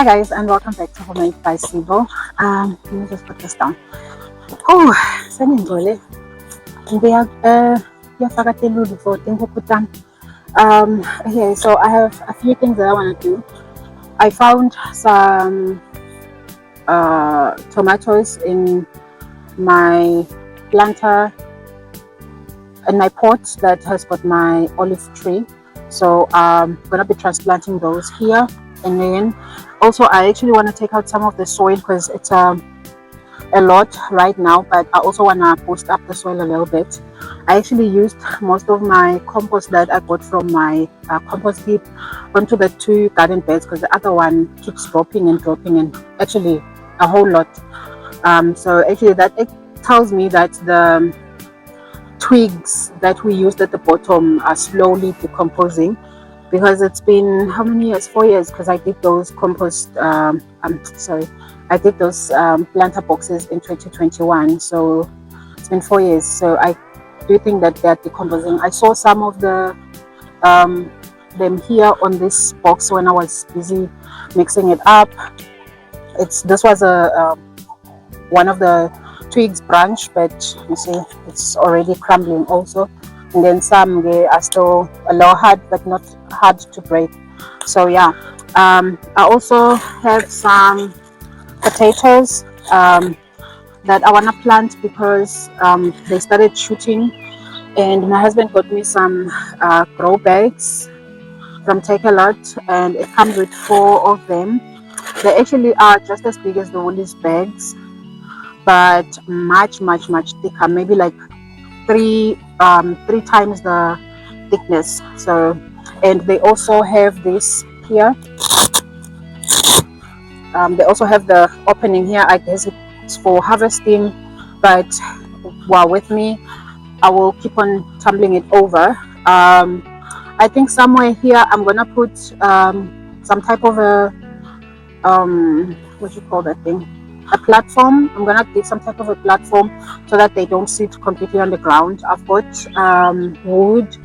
Hi guys, and welcome back to Home by SIBO. Let me just put this down. Oh, senengcole. Ngiyafaka telulu for tinkukutang. Okay, so I have a few things that I want to do. I found some tomatoes in my planter in my pot that has got my olive tree. So I'm gonna be transplanting those here. And then also I actually want to take out some of the soil because it's a lot right now, but I also want to boost up the soil a little bit. I actually used most of my compost that I got from my compost heap onto the 2 garden beds because the other one keeps dropping and actually a whole lot. So actually that it tells me that the twigs that we used at the bottom are slowly decomposing, because it's been how many years? 4 years, because I did those I did those planter boxes in 2021, so it's been 4 years. So I do think that they're decomposing. I saw some of the them here on this box when I was busy mixing it up. This was a one of the twigs branch, but you see it's already crumbling also. And then some they are still a little hard, but not hard to break. So yeah, I also have some potatoes that I want to plant because they started shooting, and my husband got me some grow bags from Take a Lot, and it comes with 4 of them. They actually are just as big as the Woolies bags, but much thicker, maybe like three times the thickness. So, and they also have this here. They also have the opening here. I guess it's for harvesting, but while with me, I will keep on tumbling it over. I think somewhere here I'm gonna put some type of a what you call that thing, a platform. I'm gonna give some type of a platform so that they don't sit completely on the ground. I've got wood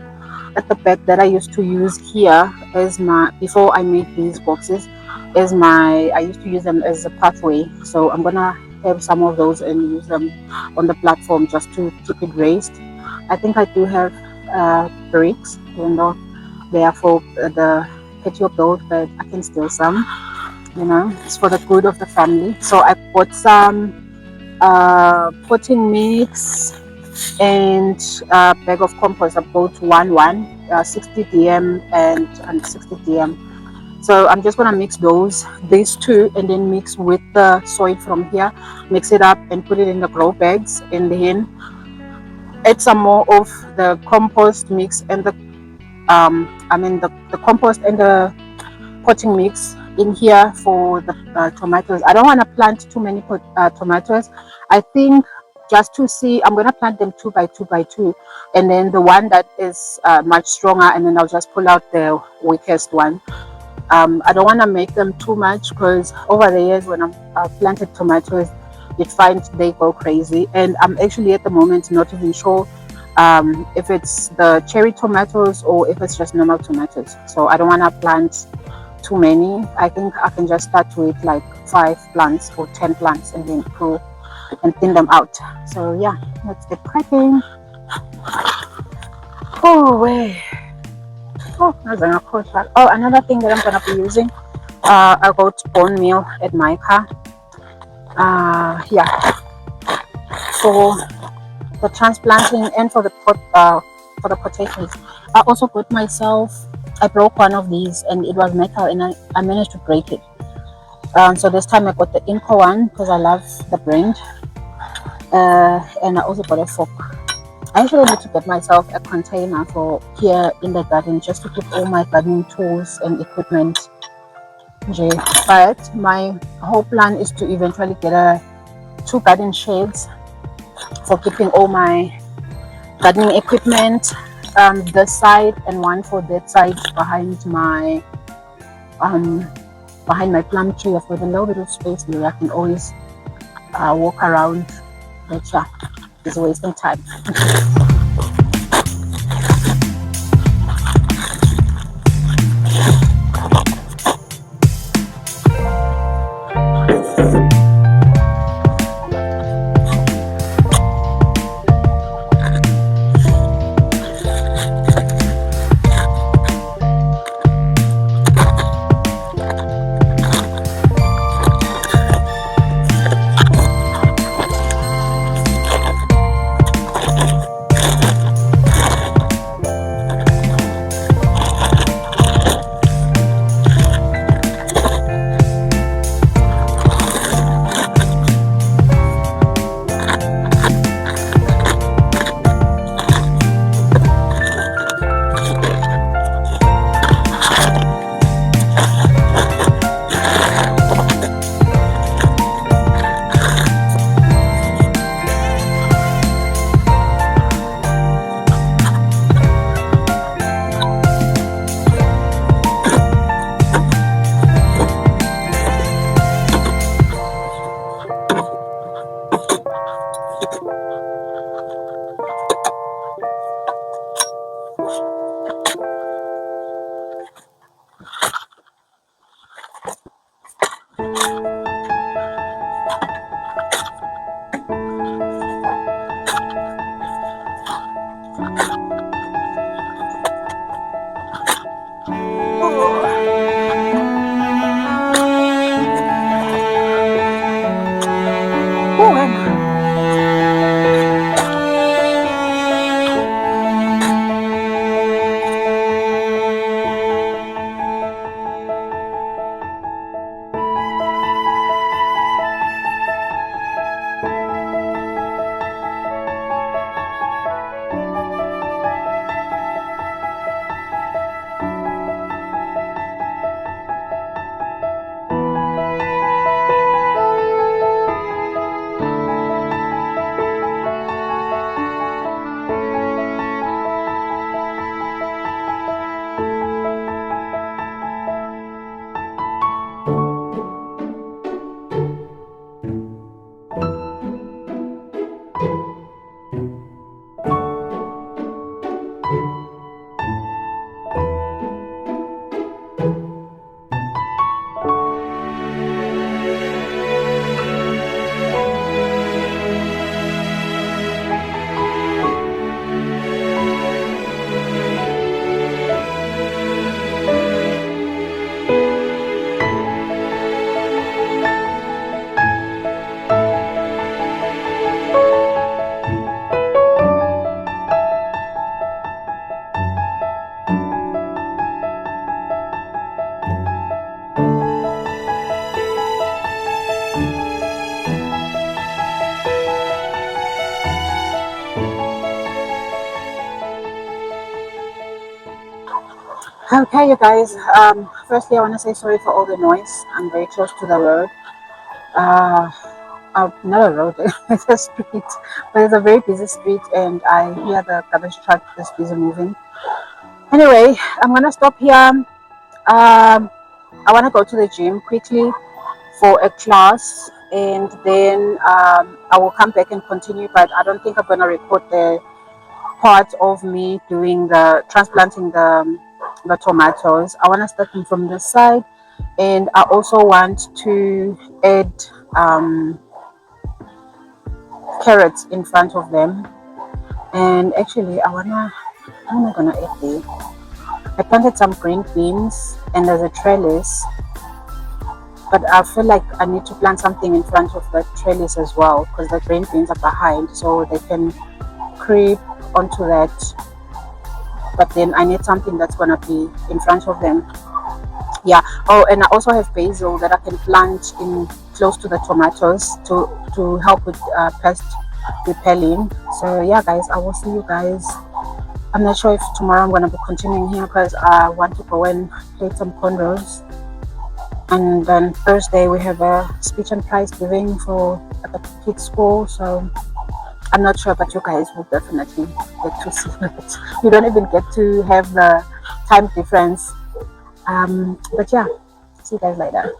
at the back that I used to use here as my, before I made these boxes, as my, I used to use them as a pathway. So I'm gonna have some of those and use them on the platform just to keep it raised. I think I do have bricks, even though they are for the patio build, but I can steal some. You know, it's for the good of the family. So I bought some potting mix and a bag of compost. I bought 60 dm and 60 dm. So I'm just gonna mix these two, and then mix with the soil from here, mix it up and put it in the grow bags, and then add some more of the compost mix and the the compost and the potting mix in here for the tomatoes. I don't want to plant too many tomatoes. I think just to see, I'm going to plant them 2 by 2 by 2, and then the one that is much stronger, and then I'll just pull out the weakest one. I don't want to make them too much, because over the years when I've planted tomatoes, you'd find they go crazy, and I'm actually at the moment not even sure if it's the cherry tomatoes or if it's just normal tomatoes. So I don't want to plant too many. I think I can just start with like 5 plants or 10 plants and then grow and thin them out. So yeah, let's get cracking. Oh wait. Oh, another thing that I'm gonna be using, I got bone meal at my car. Yeah, for the transplanting and for the potatoes. I also got myself, I broke one of these and it was metal, and I managed to break it. So this time I got the Inco one because I love the brand. And I also got a fork. I actually need to get myself a container for here in the garden, just to put all my gardening tools and equipment. But my whole plan is to eventually get 2 garden sheds for keeping all my gardening equipment, this side, and one for that side behind my plum tree. I've got a little bit of space there. I can always walk around, but yeah, it's wasting time. Okay, you guys. Firstly, I want to say sorry for all the noise. I'm very close to the road. Uh, not a road, it's a street, but it's a very busy street, and I hear the garbage truck is busy moving. Anyway, I'm gonna stop here. I want to go to the gym quickly for a class, and then I will come back and continue. But I don't think I'm gonna record the part of me doing the transplanting the tomatoes. I want to start them from this side, and I also want to add carrots in front of them. And actually, how am I gonna add there? I planted some green beans and there's a trellis, but I feel like I need to plant something in front of the trellis as well, because the green beans are behind, so they can creep onto that. But then I need something that's gonna be in front of them. Yeah. Oh, and I also have basil that I can plant in close to the tomatoes to help with pest repelling. So yeah, guys, I will see you guys. I'm not sure if tomorrow I'm gonna be continuing here because I want to go and play some cornrows. And then Thursday we have a speech and prize giving for at the kids' school. So I'm not sure, but you guys will definitely get to see it. You don't even get to have the time difference. But yeah, see you guys later.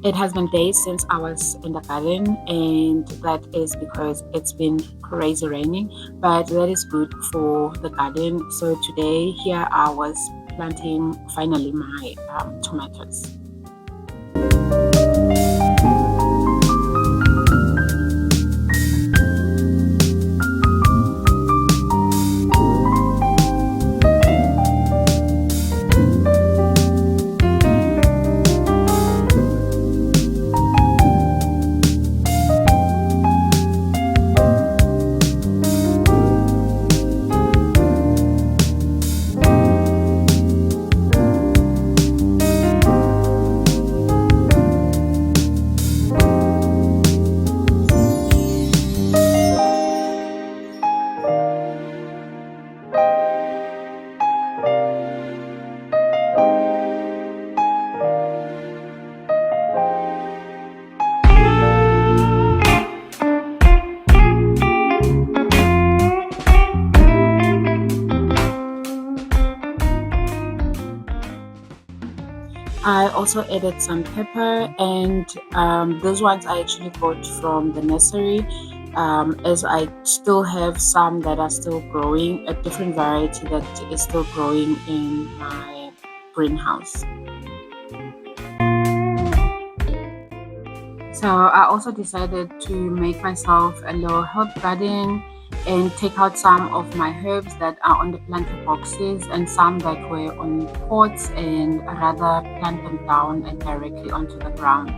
It has been days since I was in the garden, and that is because it's been crazy raining, but that is good for the garden. So today here I was planting finally my tomatoes. I also added some pepper, and those ones I actually got from the nursery, as I still have some that are still growing, a different variety that is still growing in my greenhouse. So I also decided to make myself a little herb garden and take out some of my herbs that are on the planter boxes and some that were on pots, and rather plant them down and directly onto the ground.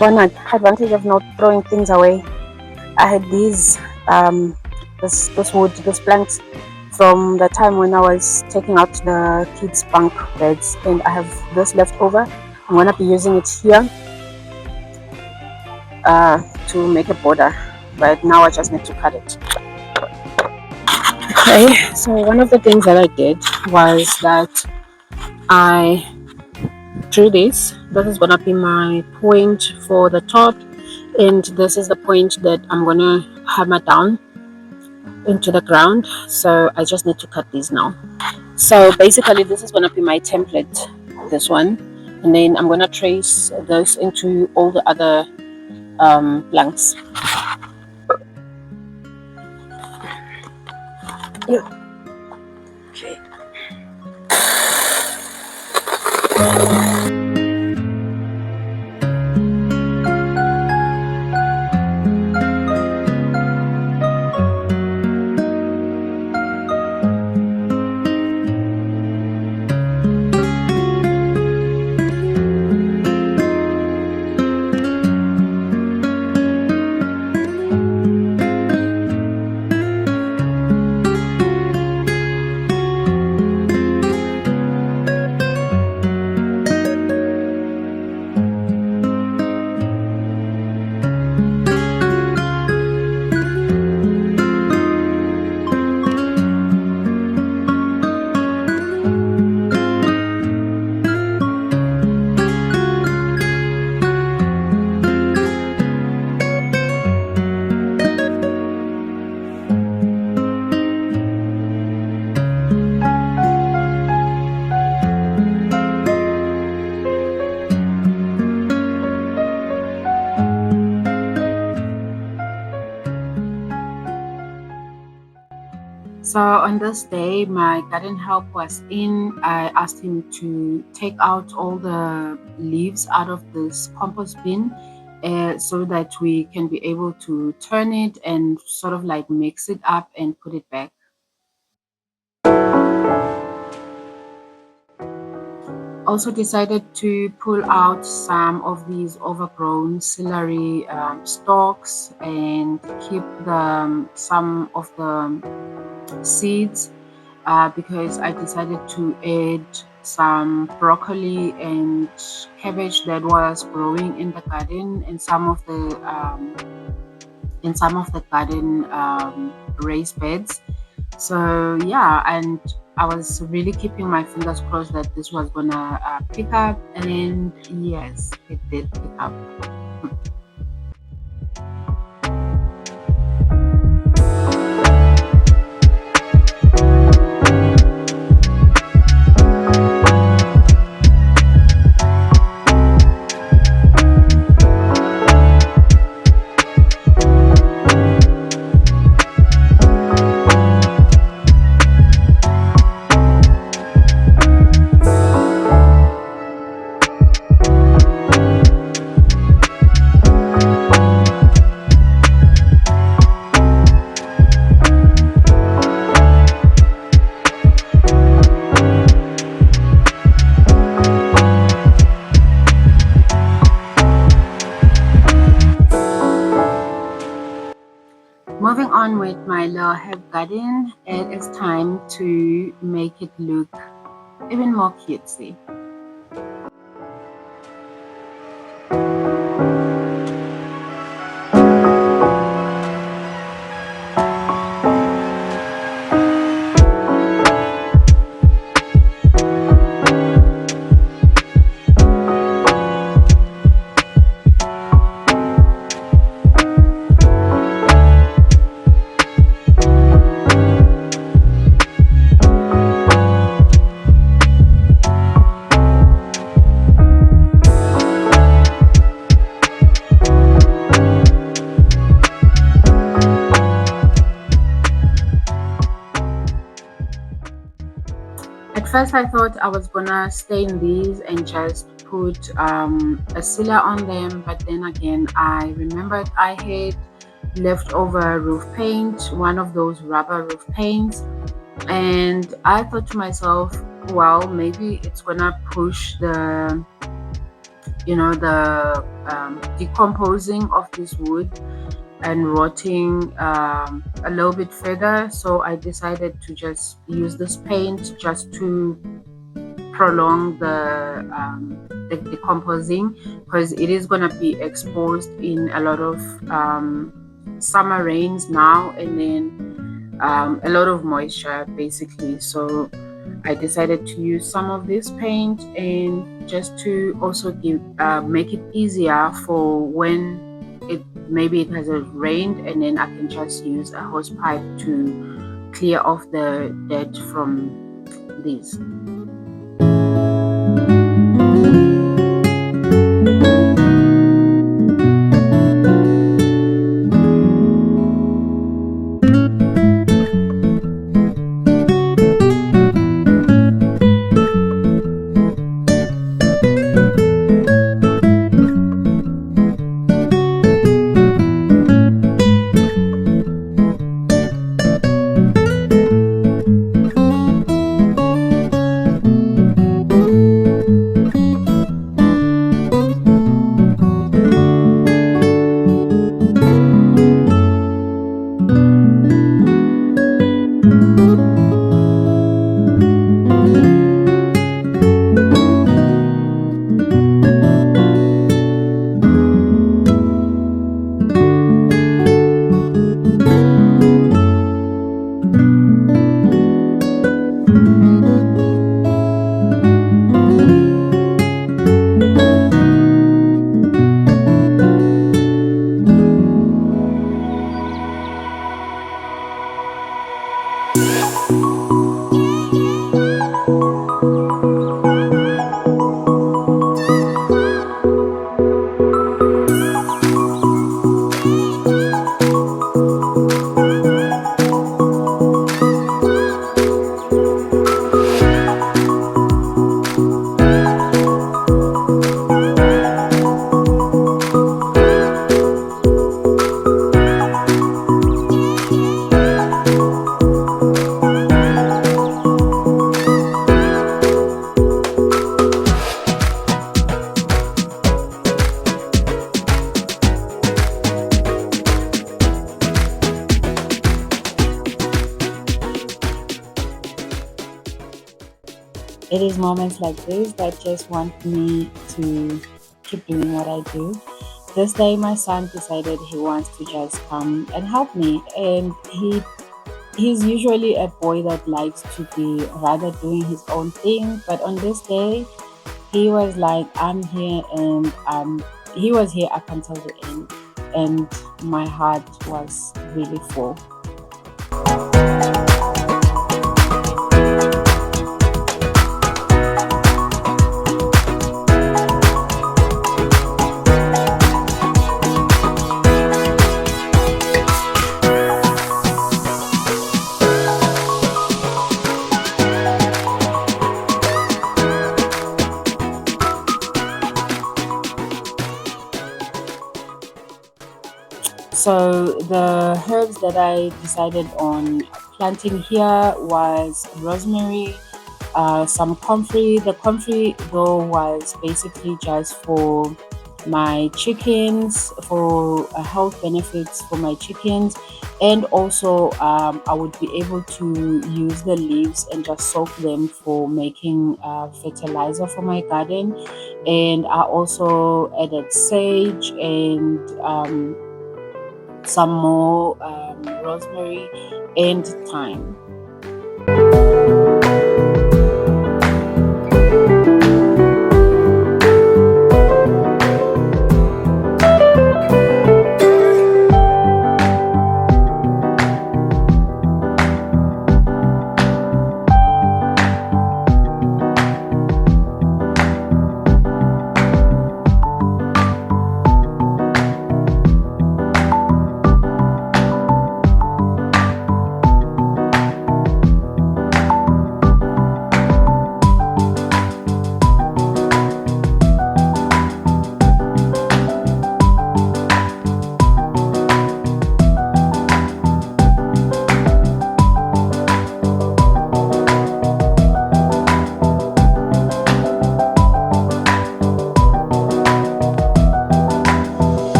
One advantage of not throwing things away, I had these this wood, this planks from the time when I was taking out the kids' bunk beds, and I have this left over. I'm gonna be using it here to make a border, but now I just need to cut it. Okay, so one of the things that I did was that I drew this. This is gonna be my point for the top, and this is the point that I'm gonna hammer down into the ground. So I just need to cut these now. So basically this is gonna be my template, this one, and then I'm gonna trace this into all the other planks. Yeah. Okay. So on this day, my garden help was in. I asked him to take out all the leaves out of this compost bin, so that we can be able to turn it and sort of like mix it up and put it back. Also decided to pull out some of these overgrown celery stalks and keep some of the seeds, because I decided to add some broccoli and cabbage that was growing in the garden, and some of the garden raised beds. So yeah, and I was really keeping my fingers crossed that this was gonna pick up, and yes, it did pick up. on with my little herb garden. It is time to make it look even more cutesy. At first I thought I was gonna stain these and just put a sealer on them, but then again I remembered I had leftover roof paint, one of those rubber roof paints, and I thought to myself, well, maybe it's gonna push the decomposing of this wood and rotting a little bit further. So I decided to just use this paint just to prolong the decomposing, because it is going to be exposed in a lot of summer rains now, and then a lot of moisture basically. So I decided to use some of this paint, and just to also make it easier for when maybe it has rained, and then I can just use a hose pipe to clear off the dirt from these. It is moments like this that just want me to keep doing what I do. This day, my son decided he wants to just come and help me, and he's usually a boy that likes to be rather doing his own thing. But on this day, he was like, "I'm here," and he was here up until the end, and my heart was really full. So the herbs that I decided on planting here was rosemary, some comfrey. The comfrey though was basically just for my chickens, for health benefits for my chickens. And also I would be able to use the leaves and just soak them for making fertilizer for my garden. And I also added sage and some more rosemary and thyme.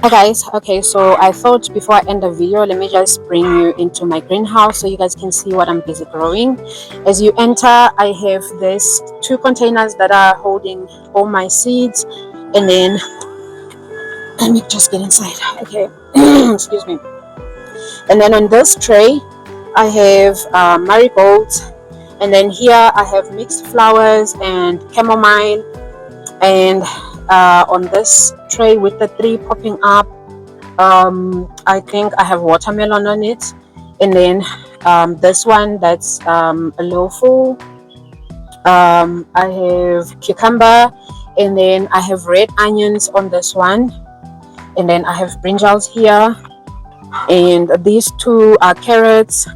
Hi guys, okay, so I thought before I end the video, let me just bring you into my greenhouse so you guys can see what I'm busy growing. As you enter, I have this 2 containers that are holding all my seeds, and then let me just get inside, okay. Excuse me. And then on this tray I have marigolds, and then here I have mixed flowers and chamomile. And on this tray with the 3 popping up, I think I have watermelon on it. And then this one, that's a lofu. I have cucumber, and then I have red onions on this one, and then I have brinjals here, and these 2 are carrots.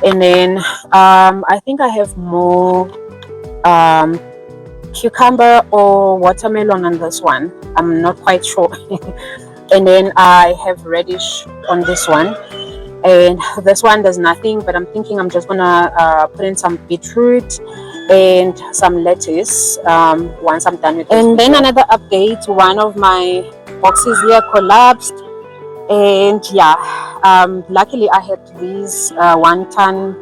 And then I think I have more cucumber or watermelon on this one, I'm not quite sure. And then I have radish on this one, and this one there's nothing, but I'm thinking I'm just gonna put in some beetroot and some lettuce once I'm done with this. And then another update, one of my boxes here collapsed, and yeah, luckily I had these 1-ton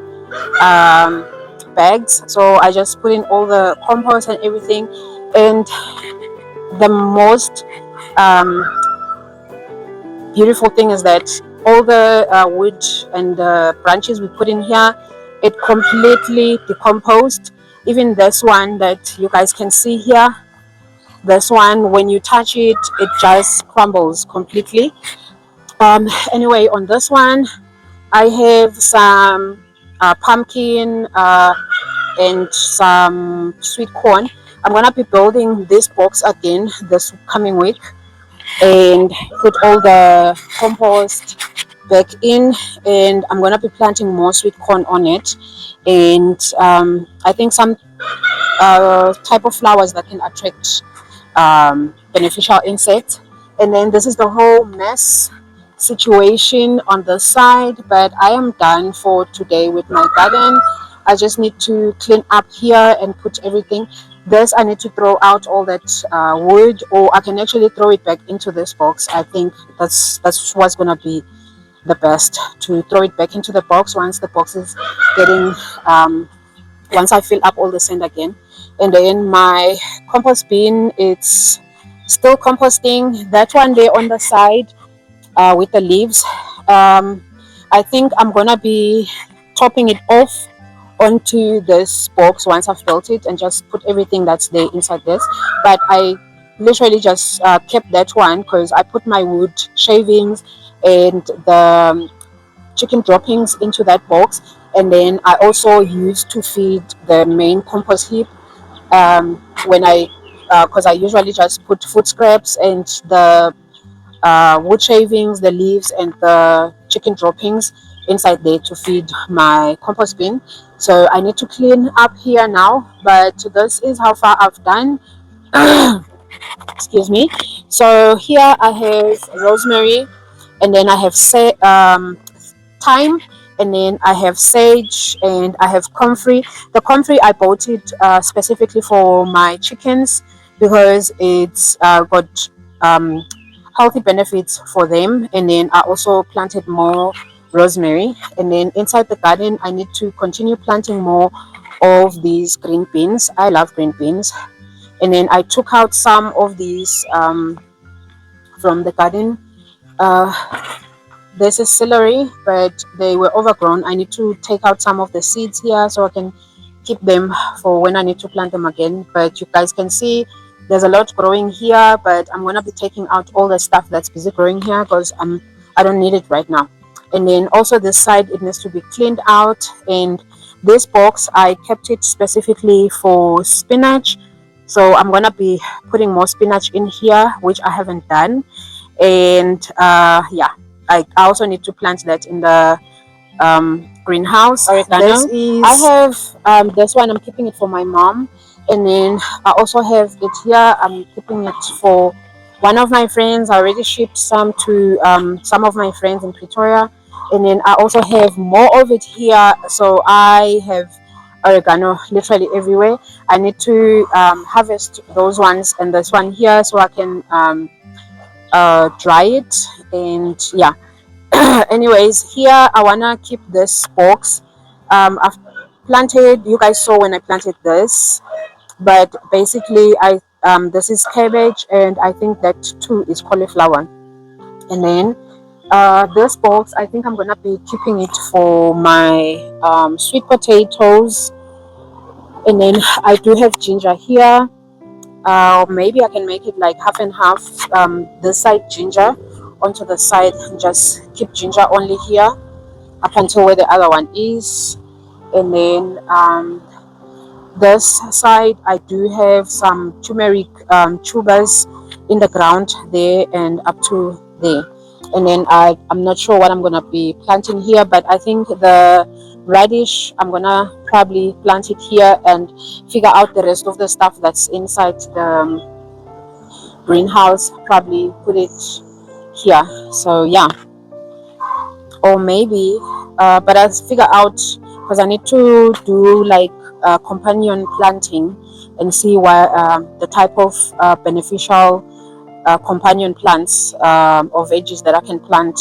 bags, so I just put in all the compost and everything. And the most beautiful thing is that all the wood and the branches we put in here, it completely decomposed. Even this one that you guys can see here, this one, when you touch it, it just crumbles completely. Anyway, on this one I have some pumpkin and some sweet corn. I'm gonna be building this box again this coming week and put all the compost back in, and I'm gonna be planting more sweet corn on it. And I think some type of flowers that can attract beneficial insects. And then this is the whole mess situation on the side, but I am done for today with my garden. I just need to clean up here and put everything. This I need to throw out all that wood, or I can actually throw it back into this box. I think that's what's gonna be the best, to throw it back into the box once the box is getting once I fill up all the sand again. And then my compost bin, it's still composting. That one there on the side with the leaves, I think I'm gonna be topping it off onto this box once I've built it, and just put everything that's there inside this. But I literally just kept that one because I put my wood shavings and the chicken droppings into that box, and then I also used to feed the main compost heap when I because I usually just put food scraps and the wood shavings, the leaves, and the chicken droppings inside there to feed my compost bin. So I need to clean up here now, but this is how far I've done. excuse me. So here I have rosemary, and then I have thyme, and then I have sage, and I have comfrey. The comfrey I bought it specifically for my chickens because it's got um, healthy benefits for them. And then I also planted more rosemary, and then inside the garden I need to continue planting more of these green beans. I love green beans. And then I took out some of these from the garden. uh, this is celery, but they were overgrown. I need to take out some of the seeds here so I can keep them for when I need to plant them again. But you guys can see there's a lot growing here, but I'm gonna be taking out all the stuff that's busy growing here because I don't need it right now. And then also this side, it needs to be cleaned out. And this box, I kept it specifically for spinach, so I'm gonna be putting more spinach in here, which I haven't done. And yeah, I also need to plant that in the greenhouse. Oregano. I have this one, I'm keeping it for my mom. And then I also have it here, I'm keeping it for one of my friends. I already shipped some to some of my friends in Pretoria. And then I also have more of it here, so I have oregano literally everywhere. I need to harvest those ones and this one here so I can dry it. And yeah, anyways, here I wanna keep this box. I've planted, you guys saw when I planted this, but basically I this is cabbage, and I think that too is cauliflower. And then this box, I think I'm gonna be keeping it for my sweet potatoes. And then I do have ginger here. Maybe I can make it like half and half. This side ginger, onto the side just keep ginger only here up until where the other one is. And then this side I do have some turmeric tubers in the ground there and up to there. And then I'm not sure what I'm gonna be planting here, but I think the radish, I'm gonna probably plant it here and figure out the rest of the stuff that's inside the greenhouse, probably put it here. So yeah, or maybe but I'll figure out, because I need to do like companion planting and see what the type of beneficial companion plants or veggies that I can plant,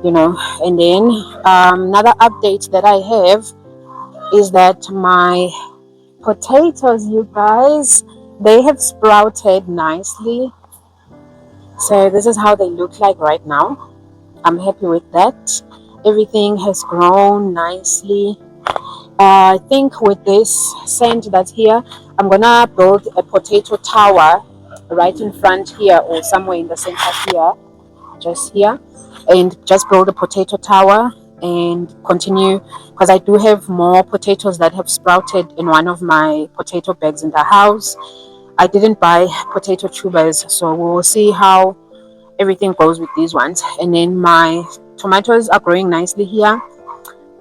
you know. And then another update that I have is that my potatoes, you guys, they have sprouted nicely. So this is how they look like right now. I'm happy with that. Everything has grown nicely. I think with this sand that's here, I'm gonna build a potato tower right in front here or somewhere in the center here, just here, and just build a potato tower and continue, because I do have more potatoes that have sprouted in one of my potato bags in the house. I didn't buy potato tubers, so we will see how everything goes with these ones. And then my tomatoes are growing nicely here.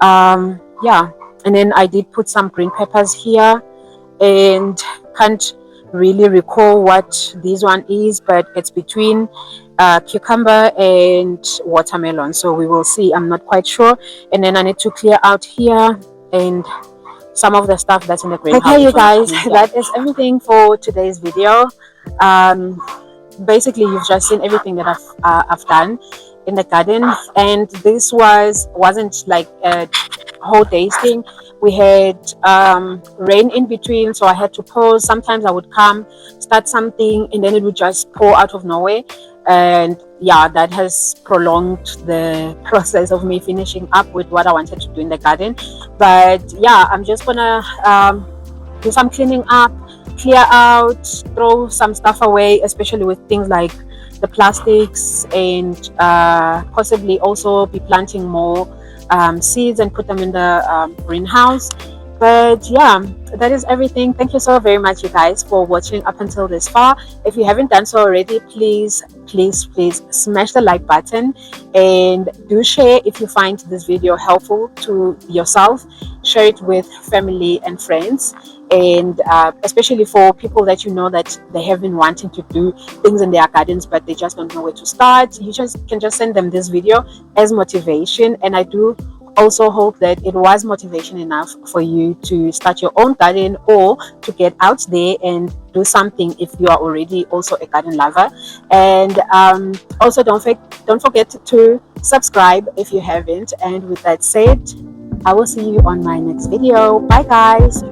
Yeah, and then I did put some green peppers here, and can't really recall what this one is, but it's between cucumber and watermelon, so we will see. I'm not quite sure. And then I need to clear out here and some of the stuff that's in the greenhouse. Okay, you guys, that is everything for today's video. Basically, you've just seen everything that I've done in the garden, and this wasn't like a whole day's thing. We had rain in between, so I had to pause. Sometimes I would come, start something, and then it would just pour out of nowhere. And yeah, that has prolonged the process of me finishing up with what I wanted to do in the garden. But yeah, I'm just gonna do some cleaning up, clear out, throw some stuff away, especially with things like the plastics, and possibly also be planting more seeds and put them in the greenhouse. But yeah, that is everything. Thank you so very much, you guys, for watching up until this far. If you haven't done so already, please smash the like button, and do share if you find this video helpful to yourself. Share it with family and friends, And especially for people that you know that they have been wanting to do things in their gardens but they just don't know where to start, you can just send them this video as motivation. And I do also hope that it was motivation enough for you to start your own garden or to get out there and do something if you are already also a garden lover. And also don't forget to subscribe if you haven't. And with that said, I will see you on my next video. Bye guys.